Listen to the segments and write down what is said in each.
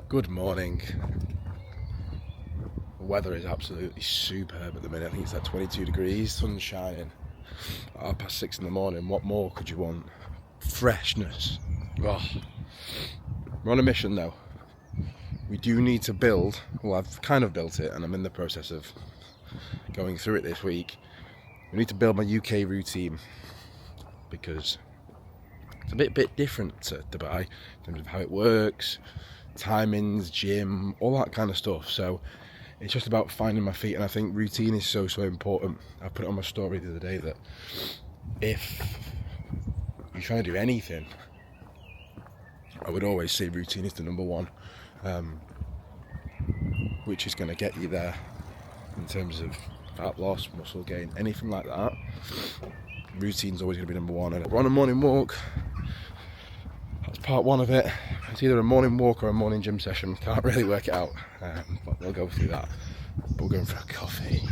Good morning. The weather is absolutely superb at the minute. I think it's like 22 degrees, sun shining. At 6:30 in the morning, what more could you want? Freshness. Oh. We're on a mission though. We do need to build, well, I've kind of built it and I'm in the process of going through it this week. We need to build my UK routine because it's a bit different to Dubai in terms of how it works, timings, gym, all that kind of stuff. So it's just about finding my feet, and I think routine is so important. I put it on my story the other day that if you're trying to do anything, I would always say routine is the number one, which is going to get you there in terms of fat loss, muscle gain, anything like that. Routine's always going to be number one. And we're on a morning walk. That's part one of it. It's either a morning walk or a morning gym session. Can't really work it out, but we'll go through that. But we're going for a coffee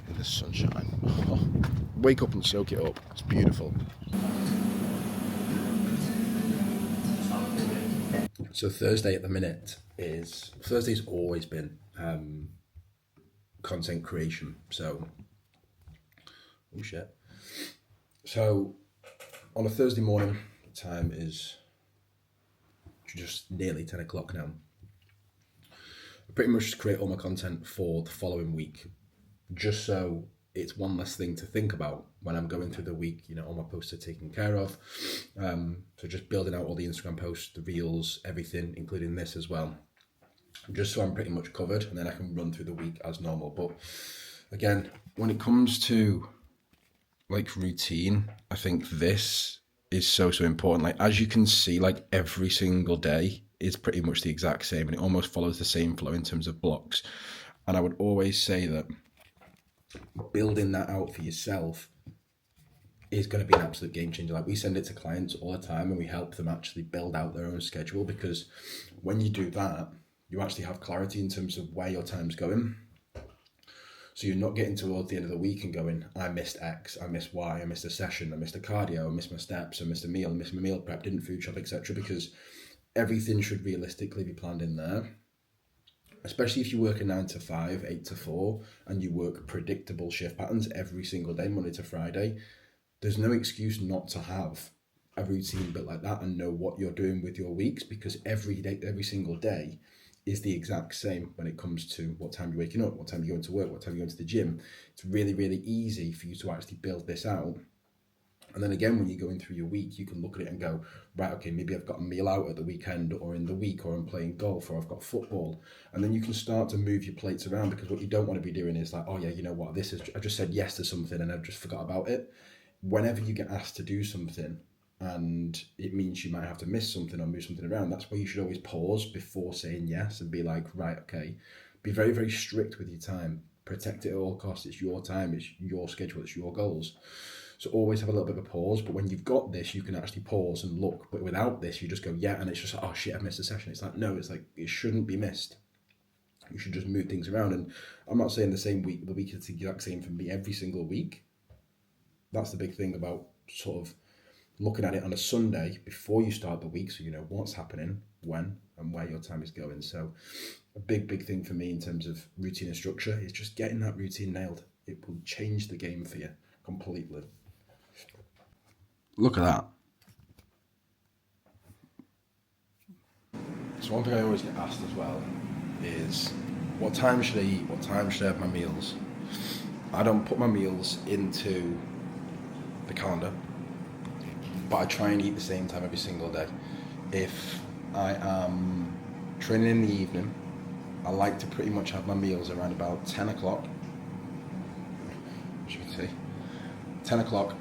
in the sunshine. Oh, wake up and soak it up. It's beautiful. So Thursday at the minute Thursday's always been content creation. So on a Thursday morning, the time is just nearly 10 o'clock now. I pretty much just create all my content for the following week, just so it's one less thing to think about when I'm going through the week. All my posts are taken care of. So just building out all the Instagram posts, the reels, everything, including this as well, just so I'm pretty much covered, and then I can run through the week as normal. But again, when it comes to like routine, I think this is so important. Like, as you can see, like every single day is pretty much the exact same, and it almost follows the same flow in terms of blocks. And I would always say that building that out for yourself is going to be an absolute game changer. Like, we send it to clients all the time and we help them actually build out their own schedule, because when you do that, you actually have clarity in terms of where your time's going. So you're not getting towards the end of the week and going, I missed X, I missed Y, I missed a session, I missed a cardio, I missed my steps, I missed a meal, I missed my meal prep, didn't food shop, etc. Because everything should realistically be planned in there. Especially if you work a 9 to 5, 8 to 4, and you work predictable shift patterns every single day, Monday to Friday, there's no excuse not to have a routine built like that and know what you're doing with your weeks, because every day, every single day is the exact same when it comes to what time you're waking up, what time you're going to work, what time you're going to the gym. It's really, really easy for you to actually build this out. And then again, when you're going through your week, you can look at it and go, right, okay, maybe I've got a meal out at the weekend or in the week, or I'm playing golf, or I've got football. And then you can start to move your plates around, because what you don't want to be doing is like, oh yeah, you know what, I just said yes to something and I've just forgot about it. Whenever you get asked to do something and it means you might have to miss something or move something around, that's where you should always pause before saying yes and be like, right, okay, be very, very strict with your time. Protect it at all costs. It's your time, it's your schedule, it's your goals. So always have a little bit of a pause. But when you've got this, you can actually pause and look. But without this, you just go, yeah, and it's just like, oh shit, I've missed a session. It's like, no, it's like, it shouldn't be missed. You should just move things around. And I'm not saying the week is the exact same for me every single week. That's the big thing about sort of looking at it on a Sunday before you start the week, so you know what's happening, when, and where your time is going. So a big thing for me in terms of routine and structure is just getting that routine nailed. It will change the game for you completely. Look at that. So one thing I always get asked as well is, what time should I eat? What time should I have my meals? I don't put my meals into the calendar, but I try and eat the same time every single day. If I am training in the evening, I like to pretty much have my meals around about 10 o'clock. As you can see, 10 o'clock,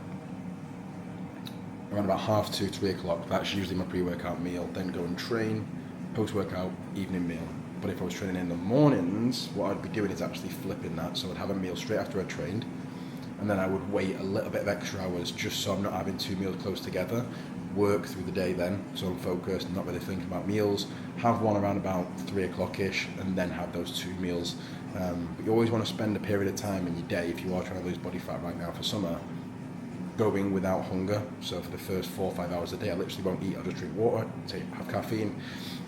around about 2:30, 3 o'clock. That's usually my pre-workout meal. Then go and train, post-workout, evening meal. But if I was training in the mornings, what I'd be doing is actually flipping that. So I'd have a meal straight after I trained, and then I would wait a little bit of extra hours just so I'm not having two meals close together. Work through the day then, so I'm focused, not really thinking about meals. Have one around about 3 o'clock-ish, and then have those two meals. But you always want to spend a period of time in your day, if you are trying to lose body fat right now for summer, going without hunger. So for the first 4 or 5 hours a day, I literally won't eat. I'll just drink water, have caffeine,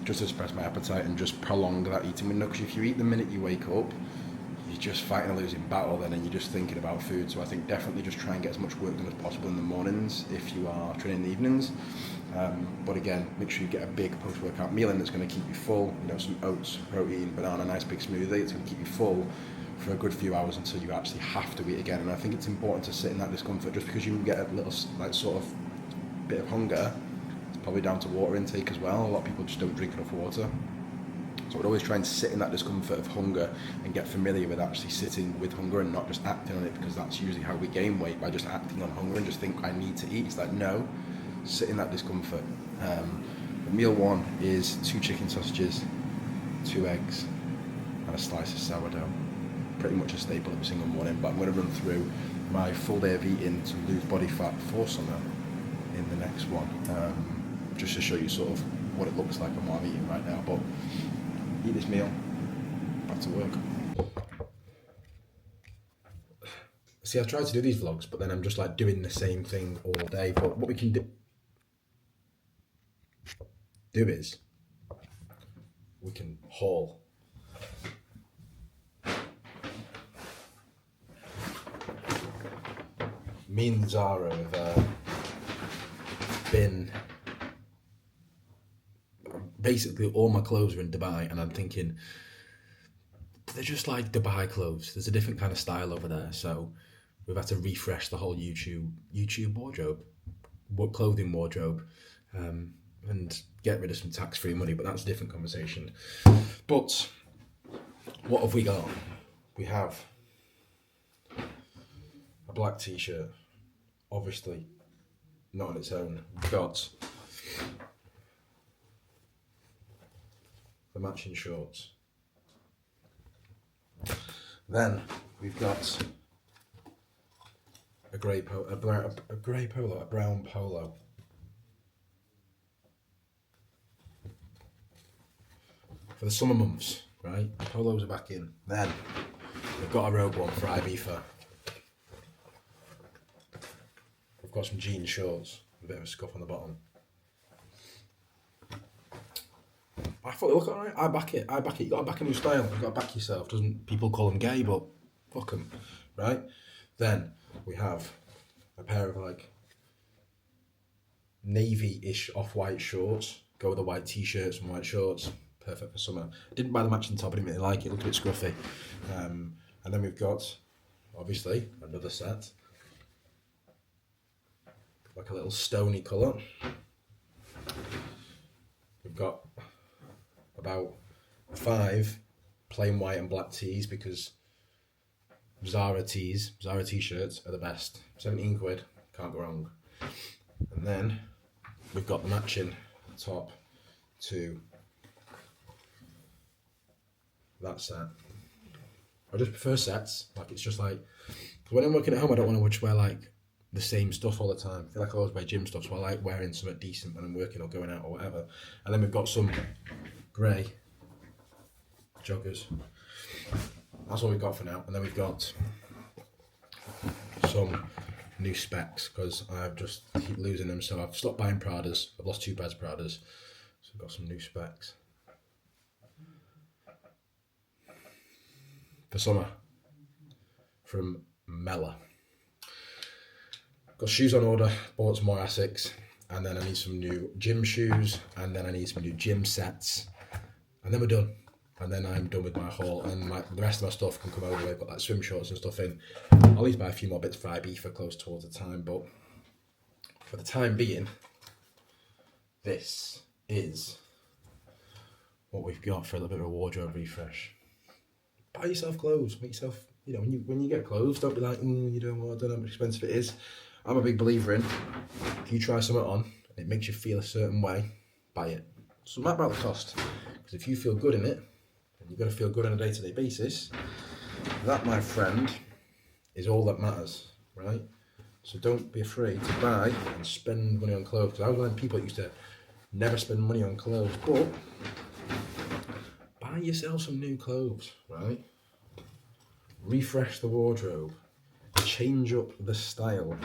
just to suppress my appetite and just prolong that eating window. Because if you eat the minute you wake up, you're just fighting a losing battle then, and you're just thinking about food. So I think definitely just try and get as much work done as possible in the mornings if you are training in the evenings. But again, make sure you get a big post-workout meal in that's going to keep you full. You know, some oats, protein, banana, nice big smoothie. It's going to keep you full for a good few hours until you actually have to eat again. And I think it's important to sit in that discomfort. Just because you get a little like sort of bit of hunger, it's probably down to water intake as well. A lot of people just don't drink enough water. So I'd always try and sit in that discomfort of hunger and get familiar with actually sitting with hunger and not just acting on it, because that's usually how we gain weight, by just acting on hunger and just think I need to eat. It's like, no, sit in that discomfort. Meal one is 2 chicken sausages, 2 eggs and a slice of sourdough. Pretty much a staple every single morning, but I'm going to run through my full day of eating to lose body fat for summer in the next one, just to show you sort of what it looks like and what I'm eating right now. But eat this meal, back to work. See, I try to do these vlogs, but then I'm just like doing the same thing all day. But what we can do is we can haul. Me and Zara have been, basically all my clothes are in Dubai, and I'm thinking they're just like Dubai clothes. There's a different kind of style over there, so we've had to refresh the whole YouTube wardrobe, clothing wardrobe, and get rid of some tax-free money. But that's a different conversation. But what have we got? We have a black t-shirt, obviously not on its own. We've got the matching shorts. Then we've got a brown polo. For the summer months, right? Polos are back in. Then we've got a robe one for Ibiza. We've got some jean shorts, a bit of a scuff on the bottom. I thought they look alright. I back it. You gotta back a new style. You gotta back yourself. People call them gay, but fuck them, right? Then we have a pair of like navy-ish off-white shorts. Go with the white t-shirts and white shorts. Perfect for summer. Didn't buy the matching top. I didn't really like it. It looked a bit scruffy. And then we've got, obviously, another set. Like a little stony colour. We've got about 5 plain white and black tees, because Zara t-shirts are the best. 17 quid, can't go wrong. And then we've got the matching top to that set. I just prefer sets. Like, it's just like, when I'm working at home, I don't want to just wear like the same stuff all the time. I feel like I always wear gym stuff, so I like wearing something decent when I'm working or going out or whatever. And then we've got some grey joggers. That's all we've got for now. And then we've got some new specs, because I just keep losing them. So I've stopped buying Pradas. I've lost 2 pairs of Pradas. So I've got some new specs for summer from Mela. Got shoes on order, bought some more Asics, and then I need some new gym shoes, and then I need some new gym sets, and then we're done. And then I'm done with my haul, and the rest of my stuff can come over. I've got like swim shorts and stuff in. I'll need to buy a few more bits for Ibiza close towards the time, but for the time being, this is what we've got for a little bit of a wardrobe refresh. Buy yourself clothes, make yourself, when you get clothes, don't be like, you don't know how much expensive it is. I'm a big believer in, if you try something on and it makes you feel a certain way, buy it. So not about the cost, because if you feel good in it, and you've got to feel good on a day-to-day basis, that, my friend, is all that matters, right? So don't be afraid to buy and spend money on clothes, because I was one of the people that used to never spend money on clothes, but buy yourself some new clothes, right? Refresh the wardrobe. change up the style,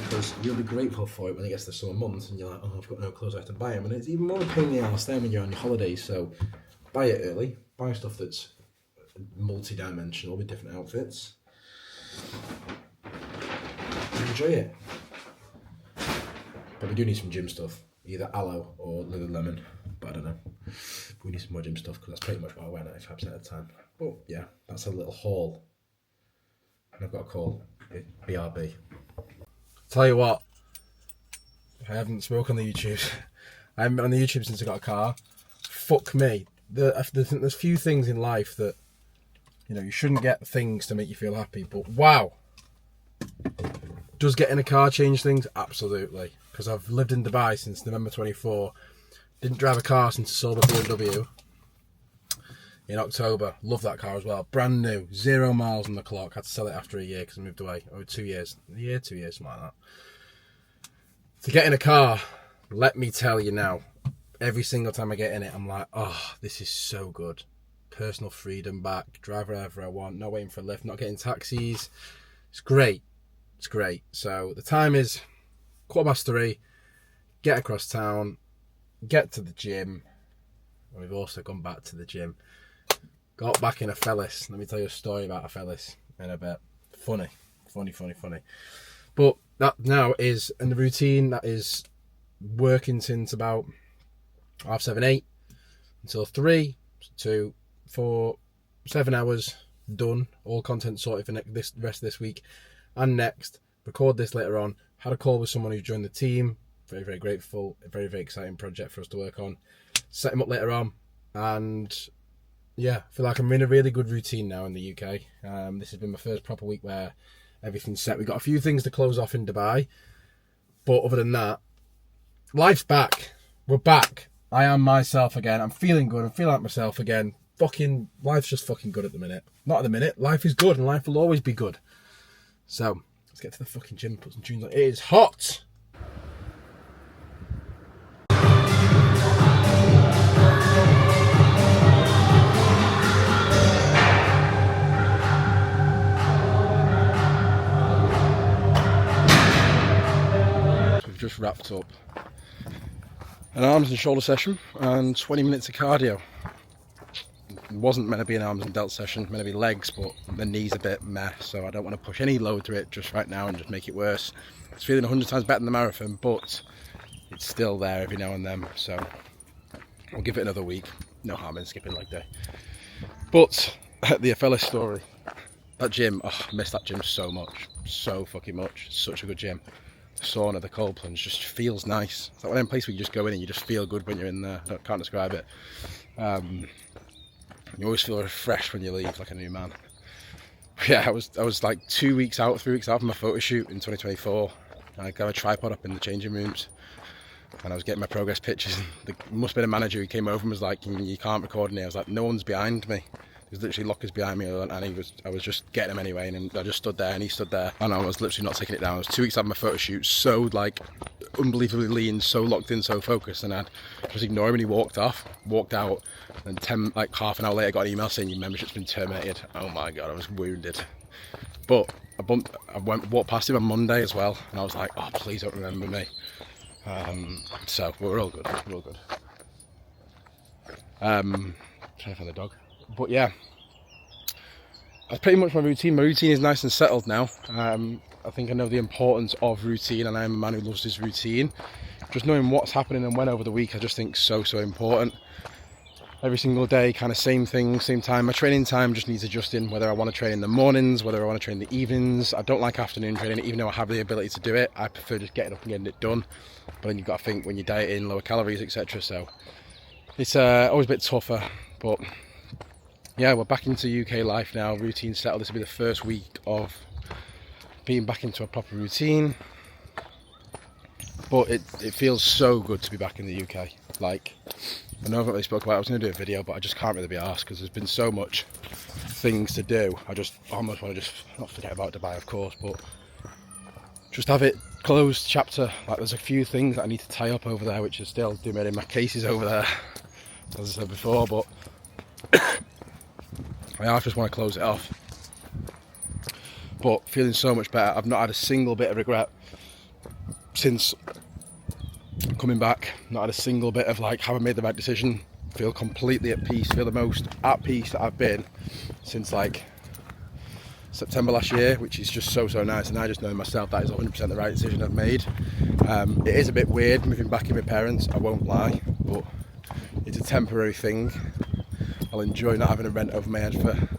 because you'll be grateful for it when it gets to the summer months and you're like, oh, I've got no clothes, I have to buy them. And it's even more a pain in the arse then when you're on your holidays. So buy it early, buy stuff that's multi-dimensional with different outfits. Enjoy it. But we do need some gym stuff, either Aloe or Lululemon, but I don't know. We need some more gym stuff because that's pretty much what I wear 95% of the time. But yeah, that's a little haul. And I've got a call. BRB. Tell you what, I haven't spoken on the YouTube. I haven't been on the YouTube since I got a car. Fuck me. There's few things in life that, you know, you shouldn't get things to make you feel happy. But wow, does getting a car change things? Absolutely. Because I've lived in Dubai since November 24. Didn't drive a car since I sold a BMW in October. Love that car as well. Brand new. 0 miles on the clock. Had to sell it after a year because I moved away. Over 2 years. A year, 2 years, something like that. To get in a car, let me tell you now, every single time I get in it, I'm like, oh, this is so good. Personal freedom back. Drive wherever I want. Not waiting for a lift. Not getting taxis. It's great. It's great. So the time is 3:15. Get across town. Get to the gym. We've also gone back to the gym. Got back in a Fellis. Let me tell you a story about a Fellis in a bit. Funny. But that now is in the routine that is working since about 7:30, 8 until 3, 2, 4, 7 hours done. All content sorted for this rest of this week and next. Record this later on. Had a call with someone who joined the team. Very, very grateful. A very, very exciting project for us to work on. Set him up later on. And yeah, I feel like I'm in a really good routine now in the UK. This has been my first proper week where everything's set. We've got a few things to close off in Dubai. But other than that, life's back. We're back. I am myself again. I'm feeling good. I'm feeling like myself again. Fucking, life's just fucking good at the minute. Not at the minute. Life is good and life will always be good. So, let's get to the fucking gym, put some tunes on. It is hot! Just wrapped up an arms and shoulder session and 20 minutes of cardio. It wasn't meant to be an arms and delts session, meant to be legs, but the knee's a bit meh, so I don't want to push any load through it just right now and just make it worse. It's feeling 100 times better than the marathon, but it's still there every now and then, so we'll give it another week. No harm in skipping leg day. But the FLS story, that gym, oh, I miss that gym so much, so fucking much. It's such a good gym. Sauna, the cold plunge just feels nice. It's like one of them places where you just go in and you just feel good when you're in there. I can't describe it. You always feel refreshed when you leave, like a new man. Yeah, I was like 2 weeks out, 3 weeks out from my photo shoot in 2024. I got a tripod up in the changing rooms and I was getting my progress pictures. There must have been a manager who came over and was like, you can't record in here. I was like, no one's behind me. There's literally lockers behind me, and I was just getting him anyway, and I just stood there and he stood there and I was literally not taking it down. I was 2 weeks out of my photo shoot, so like unbelievably lean, so locked in, so focused, and I'd just ignore him and he walked out, and half an hour later I got an email saying your membership's been terminated. Oh my god, I was wounded. But I walked past him on Monday as well, and I was like, oh please don't remember me. So we're all good, trying to find the dog. But yeah, that's pretty much my routine. My routine is nice and settled now. I think I know the importance of routine, and I am a man who loves his routine. Just knowing what's happening and when over the week, I just think so important. Every single day, kind of same thing, same time. My training time just needs adjusting, whether I want to train in the mornings, whether I want to train in the evenings. I don't like afternoon training, even though I have the ability to do it. I prefer just getting up and getting it done. But then you've got to think when you're dieting, lower calories, etc. So it's always a bit tougher, but yeah, we're back into UK life now, routine settled. This will be the first week of being back into a proper routine. But it feels so good to be back in the UK. Like, I know I've not really spoke about it. I was going to do a video, but I just can't really be arsed because there's been so much things to do. I just almost want to just not forget about Dubai, of course, but just have it closed chapter. Like, there's a few things that I need to tie up over there, which are still doing in my cases over there, as I said before, but I just want to close it off. but feeling so much better. I've not had a single bit of regret since coming back. Not had a single bit of like, have I made the right decision? Feel completely at peace. Feel the most at peace that I've been since like September last year, which is just so nice. And I just know myself that is 100% the right decision I've made. It is a bit weird moving back in with parents, I won't lie, but it's a temporary thing. I'll enjoy not having a rent over my head for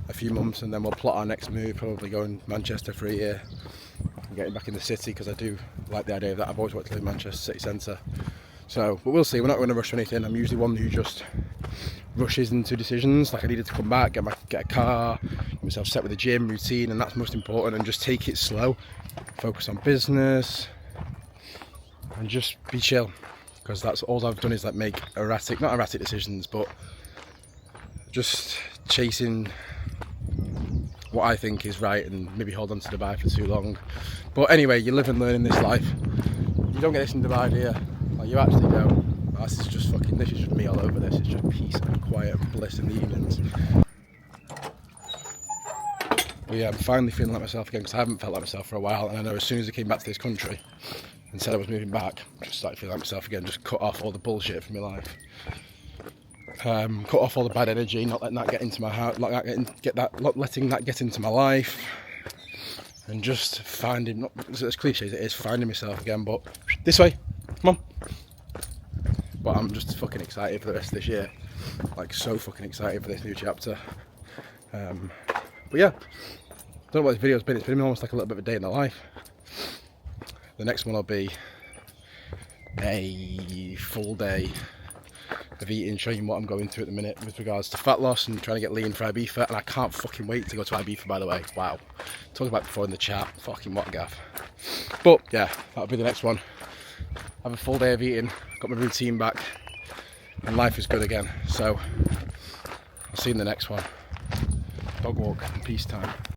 a few months, and then we'll plot our next move, probably going Manchester for a year and getting back in the city, because I do like the idea of that. I've always wanted to live in Manchester city centre. So, but we'll see. We're not going to rush or anything. I'm usually one who just rushes into decisions. Like, I needed to come back, get a car, get myself set with the gym routine, and that's most important. And just take it slow, focus on business, and just be chill. Because that's all I've done is like make not erratic decisions, but just chasing what I think is right, and maybe hold on to Dubai for too long. But anyway, you live and learn in this life. You don't get this in Dubai, do you? Like, you actually don't. This is just me all over this. It's just peace and quiet and bliss in the evenings. But yeah, I'm finally feeling like myself again, because I haven't felt like myself for a while. And I know as soon as I came back to this country and said I was moving back, I just started feeling like myself again. Just cut off all the bullshit from my life. Cut off all the bad energy, not letting that get into my heart, letting that get into my life, and just finding, not as cliche as it is, finding myself again. But this way, come on. But I'm just fucking excited for the rest of this year, like so fucking excited for this new chapter. But yeah, I don't know what this video's been. It's been almost like a little bit of a day in the life. The next one will be a full day of eating, showing what I'm going through at the minute with regards to fat loss and trying to get lean for Ibiza. And I can't fucking wait to go to Ibiza, by the way. Wow. Talk about before in the chat. Fucking what a gaff. But yeah, that'll be the next one. Have a full day of eating, got my routine back, and life is good again. So I'll see you in the next one. Dog walk and peace time.